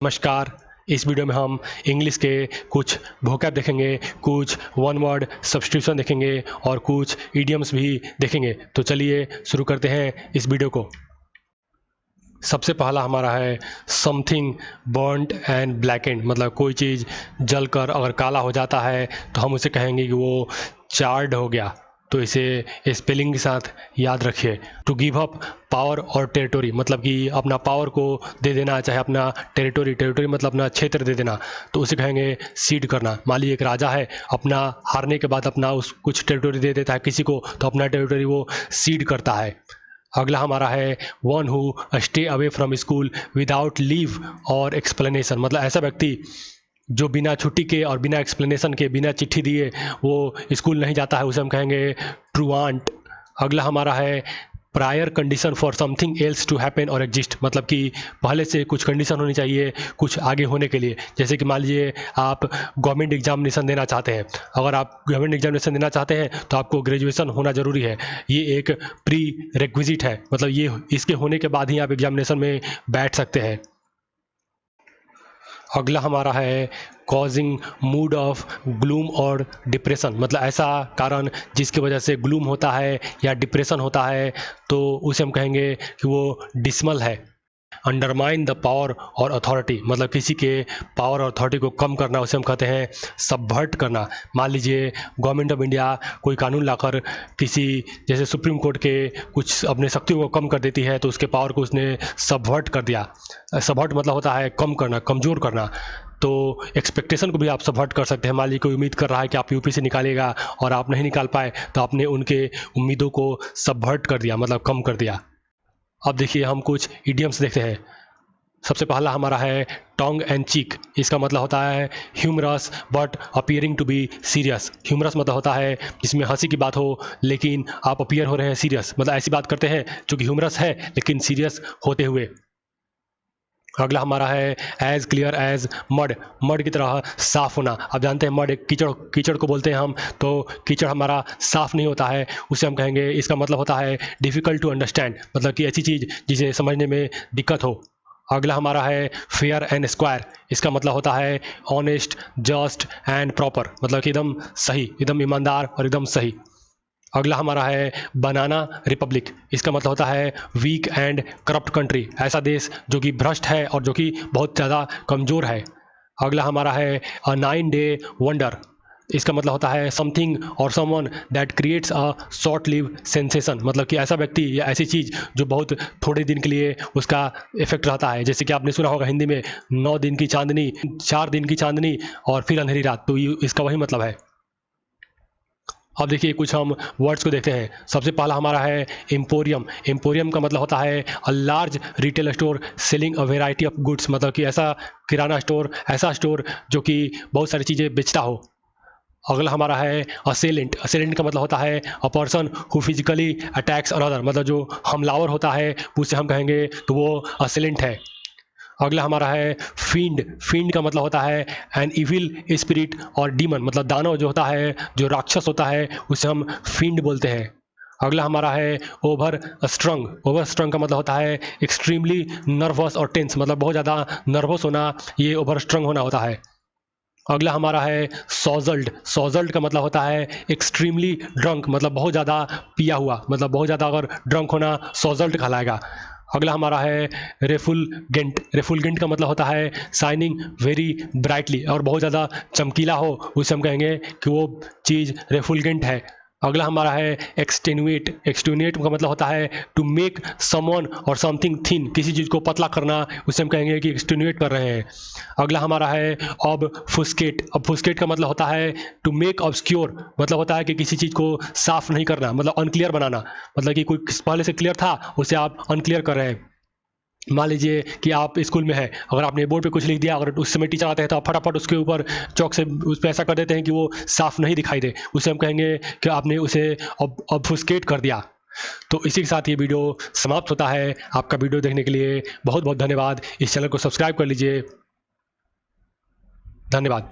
नमस्कार। इस वीडियो में हम इंग्लिश के कुछ वोकैब देखेंगे, कुछ वन वर्ड सब्स्टिट्यूशन देखेंगे और कुछ इडियम्स भी देखेंगे। तो चलिए शुरू करते हैं इस वीडियो को। सबसे पहला हमारा है समथिंग बर्न्ड एंड ब्लैकेंड, मतलब कोई चीज़ जलकर अगर काला हो जाता है तो हम उसे कहेंगे कि वो चार्ड हो गया। तो इसे स्पेलिंग के साथ याद रखिए। टू गिव अप पावर और टेरिटोरी, मतलब कि अपना पावर को दे देना, चाहे अपना टेरिटोरी मतलब अपना क्षेत्र दे देना, तो उसे कहेंगे सीड करना। मान लीजिए एक राजा है, अपना हारने के बाद अपना उस कुछ टेरिटोरी दे देता है किसी को, तो अपना टेरिटोरी वो सीड करता है। अगला हमारा है one who stay away from school without leave और एक्सप्लेनेशन, मतलब ऐसा व्यक्ति जो बिना छुट्टी के और बिना एक्सप्लेनेशन के, बिना चिट्ठी दिए वो स्कूल नहीं जाता है, उसे हम कहेंगे ट्रूआंट। अगला हमारा है prior condition for something else to happen और एग्जिस्ट, मतलब कि पहले से कुछ कंडीशन होनी चाहिए कुछ आगे होने के लिए। जैसे कि मान लीजिए आप गवर्नमेंट एग्जामिनेशन देना चाहते हैं, अगर आप गवर्नमेंट एग्जामिनेशन देना चाहते हैं तो आपको ग्रेजुएशन होना ज़रूरी है। ये एक प्री रेक्विजिट है, मतलब ये इसके होने के बाद ही आप एग्जामिनेशन में बैठ सकते हैं। अगला हमारा है कॉजिंग मूड ऑफ ग्लूम और डिप्रेशन, मतलब ऐसा कारण जिसकी वजह से ग्लूम होता है या डिप्रेशन होता है, तो उसे हम कहेंगे कि वो डिसमल है। अंडरमाइन द पावर और अथॉरिटी, मतलब किसी के पावर और अथॉरिटी को कम करना, उसे हम कहते हैं सबवर्ट करना। मान लीजिए गवर्नमेंट ऑफ इंडिया कोई कानून लाकर किसी, जैसे सुप्रीम कोर्ट के कुछ अपने शक्तियों को कम कर देती है, तो उसके पावर को उसने सबवर्ट कर दिया। सबवर्ट मतलब होता है कम करना, कमज़ोर करना। तो एक्सपेक्टेशन को भी आप सबवर्ट कर सकते हैं। मान लीजिए कोई उम्मीद कर रहा है कि आप यूपी से निकालेगा और आप नहीं निकाल पाए, तो आपने उनके उम्मीदों को सबवर्ट कर दिया, मतलब कम कर दिया। अब देखिए हम कुछ इडियम्स देखते हैं। सबसे पहला हमारा है टोंग एंड चीक, इसका मतलब होता है humorous but appearing to be serious. Humorous मतलब होता है जिसमें हंसी की बात हो लेकिन आप अपीयर हो रहे हैं सीरियस, मतलब ऐसी बात करते हैं जो कि ह्यूमरस है लेकिन सीरियस होते हुए। अगला हमारा है as clear as mud, mud की तरह साफ होना। आप जानते हैं मड कीचड़, कीचड़ को बोलते हैं हम, तो कीचड़ हमारा साफ नहीं होता है, उसे हम कहेंगे, इसका मतलब होता है डिफ़िकल्ट टू अंडरस्टैंड, मतलब कि ऐसी चीज़ जिसे समझने में दिक्कत हो। अगला हमारा है फेयर एंड स्क्वायर, इसका मतलब होता है ऑनेस्ट जस्ट एंड प्रॉपर, मतलब कि एकदम सही, एकदम ईमानदार और एकदम सही। अगला हमारा है बनाना रिपब्लिक, इसका मतलब होता है वीक एंड करप्ट कंट्री, ऐसा देश जो कि भ्रष्ट है और जो कि बहुत ज़्यादा कमज़ोर है। अगला हमारा है अ 9-day वंडर, इसका मतलब होता है समथिंग और someone that creates a short live sensation, मतलब कि ऐसा व्यक्ति या ऐसी चीज़ जो बहुत थोड़े दिन के लिए उसका इफेक्ट रहता है। जैसे कि आपने सुना होगा हिंदी में 9 दिन की चांदनी, 4 दिन की चांदनी और फिर अंधेरी रात, तो इसका वही मतलब है। अब देखिए कुछ हम वर्ड्स को देखते हैं। सबसे पहला हमारा है एम्पोरियम, एम्पोरियम का मतलब होता है a large retail store selling a variety of goods, मतलब कि ऐसा किराना स्टोर, ऐसा स्टोर जो कि बहुत सारी चीज़ें बेचता हो। अगला हमारा है असेलेंट, असेलेंट का मतलब होता है a person who physically attacks another, मतलब जो हमलावर होता है उसे हम कहेंगे तो वो असेलेंट है। अगला हमारा है फींड, फींड का मतलब होता है एन इविल स्पिरिट और डीमन, मतलब दानव जो होता है, जो राक्षस होता है, उसे हम फींड बोलते हैं। अगला हमारा है ओवर स्ट्रंग, ओवर स्ट्रंग का मतलब होता है एक्सट्रीमली नर्वस और टेंस, मतलब बहुत ज़्यादा नर्वस होना, ये ओवर स्ट्रंग होना होता है। अगला हमारा है सॉजल्ड, सॉजल्ड का मतलब होता है एक्सट्रीमली ड्रंक, मतलब बहुत ज़्यादा पिया हुआ, मतलब बहुत ज़्यादा अगर ड्रंक होना सॉजल्ड कहलाएगा। अगला हमारा है रेफुलगेंट, रेफुलगेंट का मतलब होता है शाइनिंग वेरी ब्राइटली, और बहुत ज़्यादा चमकीला हो उसे हम कहेंगे कि वो चीज़ रेफुलगेंट है। अगला हमारा है एक्सटेनुएट, एक्सटेनुएट का मतलब होता है टू मेक समवन और समथिंग थिन, किसी चीज़ को पतला करना, उसे हम कहेंगे कि एक्सटेनुएट कर रहे हैं। अगला हमारा है ऑबफुस्केट, ऑबफुस्केट का मतलब होता है टू मेक ऑब्सक्योर, मतलब होता है कि किसी चीज़ को साफ नहीं करना, मतलब अनक्लियर बनाना, मतलब कि कोई पहले से क्लियर था उसे आप अनक्लियर कर रहे हैं। मान लीजिए कि आप स्कूल में हैं, अगर आपने बोर्ड पे कुछ लिख दिया, अगर उस समय टीचर आते हैं तो आप फटाफट उसके ऊपर चौक से उस पर ऐसा कर देते हैं कि वो साफ नहीं दिखाई दे, उसे हम कहेंगे कि आपने उसे ऑब्फुस्केट कर दिया। तो इसी के साथ ये वीडियो समाप्त होता है। आपका वीडियो देखने के लिए बहुत बहुत धन्यवाद। इस चैनल को सब्सक्राइब कर लीजिए। धन्यवाद।